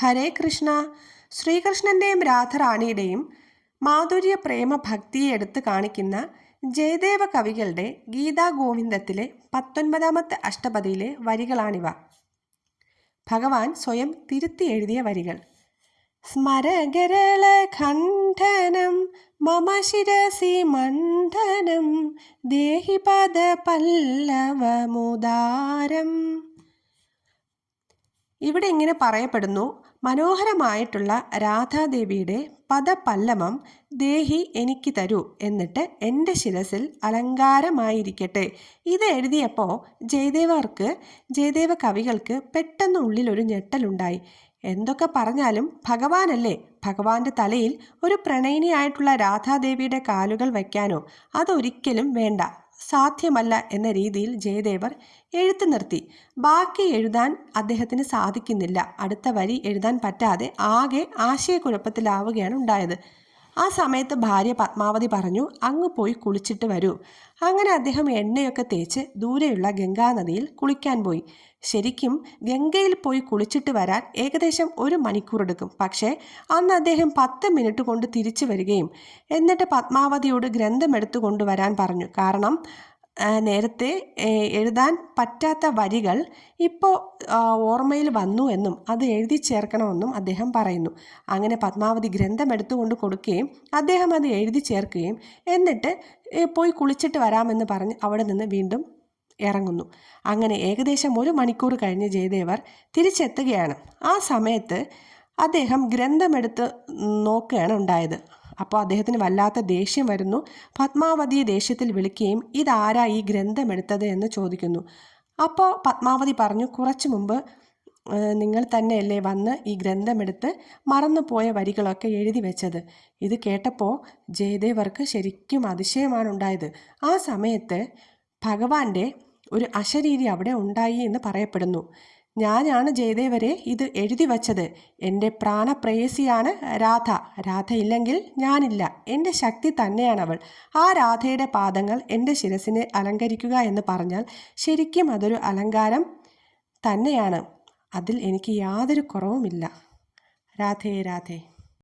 ഹരേ കൃഷ്ണ. ശ്രീകൃഷ്ണൻ്റെയും രാധാറാണിയുടെയും മാധുര്യ പ്രേമ ഭക്തിയെ എടുത്തു കാണിക്കുന്ന ജയദേവ കവികളുടെ ഗീതാഗോവിന്ദത്തിലെ 19ാമത്തെ അഷ്ടപദിയിലെ വരികളാണിവ. ഭഗവാൻ സ്വയം തിരുത്തി എഴുതിയ വരികൾ. സ്മരഗരള ഖണ്ഡനം മമ ശിരസി മണ്ഡനം ദേഹി പദ പല്ലവമുദാരം. ഇവിടെ ഇങ്ങനെ പറയപ്പെടുന്നു, മനോഹരമായിട്ടുള്ള രാധാദേവിയുടെ പദപല്ലവം ദേഹി എനിക്ക് തരൂ, എന്നിട്ട് എൻ്റെ ശിരസിൽ അലങ്കാരമായിരിക്കട്ടെ. ഇത് എഴുതിയപ്പോൾ ജയദേവ കവികൾക്ക് പെട്ടെന്ന് ഉള്ളിലൊരു ഞെട്ടലുണ്ടായി. എന്തൊക്കെ പറഞ്ഞാലും ഭഗവാനല്ലേ, ഭഗവാന്റെ തലയിൽ ഒരു പ്രണയിനിയായിട്ടുള്ള രാധാദേവിയുടെ കാലുകൾ വയ്ക്കാനോ അതൊരിക്കലും വേണ്ട, സാധ്യമല്ല എന്ന രീതിയിൽ ജയദേവർ എഴുത്ത് നിർത്തി. ബാക്കി എഴുതാൻ അദ്ദേഹത്തിന് സാധിക്കുന്നില്ല. അടുത്ത വരി എഴുതാൻ പറ്റാതെ ആകെ ആശയക്കുഴപ്പത്തിലാവുകയാണ് ഉണ്ടായത്. ആ സമയത്ത് ഭാര്യ പത്മാവതി പറഞ്ഞു, അങ്ങ് പോയി കുളിച്ചിട്ട് വരൂ. അങ്ങനെ അദ്ദേഹം എണ്ണയൊക്കെ തേച്ച് ദൂരെയുള്ള ഗംഗാനദിയിൽ കുളിക്കാൻ പോയി. ശരിക്കും ഗംഗയിൽ പോയി കുളിച്ചിട്ട് വരാൻ ഏകദേശം 1 മണിക്കൂർ എടുക്കും. പക്ഷേ അന്ന് അദ്ദേഹം 10 മിനിറ്റ് കൊണ്ട് തിരിച്ചു വരികയും എന്നിട്ട് പത്മാവതിയോട് ഗ്രന്ഥമെടുത്തു കൊണ്ടുവരാൻ പറഞ്ഞു. കാരണം നേരത്തെ എഴുതാൻ പറ്റാത്ത വരികൾ ഇപ്പോൾ ഓർമ്മയിൽ വന്നു എന്നും അത് എഴുതി ചേർക്കണമെന്നും അദ്ദേഹം പറയുന്നു. അങ്ങനെ പത്മാവതി ഗ്രന്ഥം എടുത്തുകൊണ്ട് കൊടുക്കുകയും അദ്ദേഹം അത് എഴുതി ചേർക്കുകയും എന്നിട്ട് പോയി കുളിച്ചിട്ട് വരാമെന്ന് പറഞ്ഞ് അവിടെ നിന്ന് വീണ്ടും ഇറങ്ങുന്നു. അങ്ങനെ ഏകദേശം 1 മണിക്കൂർ കഴിഞ്ഞ് ജയദേവർ തിരിച്ചെത്തുകയാണ്. ആ സമയത്ത് അദ്ദേഹം ഗ്രന്ഥമെടുത്ത് നോക്കുകയാണ് ഉണ്ടായത്. അപ്പോൾ അദ്ദേഹത്തിന് വല്ലാത്ത ദേഷ്യം വരുന്നു. പത്മാവതിയെ ദേഷ്യത്തിൽ വിളിക്കുകയും ഇതാരാ ഈ ഗ്രന്ഥമെടുത്തത് എന്ന് ചോദിക്കുന്നു. അപ്പോൾ പത്മാവതി പറഞ്ഞു, കുറച്ചു മുമ്പ് നിങ്ങൾ തന്നെയല്ലേ വന്ന് ഈ ഗ്രന്ഥമെടുത്ത് മറന്നുപോയ വരികളൊക്കെ എഴുതി വെച്ചത്. ഇത് കേട്ടപ്പോൾ ജയദേവർക്ക് ശരിക്കും അതിശയമാണ് ഉണ്ടായത്. ആ സമയത്ത് ഭഗവാന്റെ ഒരു അശരീരി അവിടെ ഉണ്ടായി എന്ന് പറയപ്പെടുന്നു. ഞാനാണ് ജയദേവരെ ഇത് എഴുതി വച്ചത്. എൻ്റെ പ്രാണപ്രേയസിയാണ് രാധ ഇല്ലെങ്കിൽ ഞാനില്ല. എൻ്റെ ശക്തി തന്നെയാണവൾ. ആ രാധയുടെ പാദങ്ങൾ എൻ്റെ ശിരസിനെ അലങ്കരിക്കുക എന്ന് പറഞ്ഞാൽ ശരിക്കും അതൊരു അലങ്കാരം തന്നെയാണ്. അതിൽ എനിക്ക് യാതൊരു കുറവുമില്ല. രാധേ രാധേ.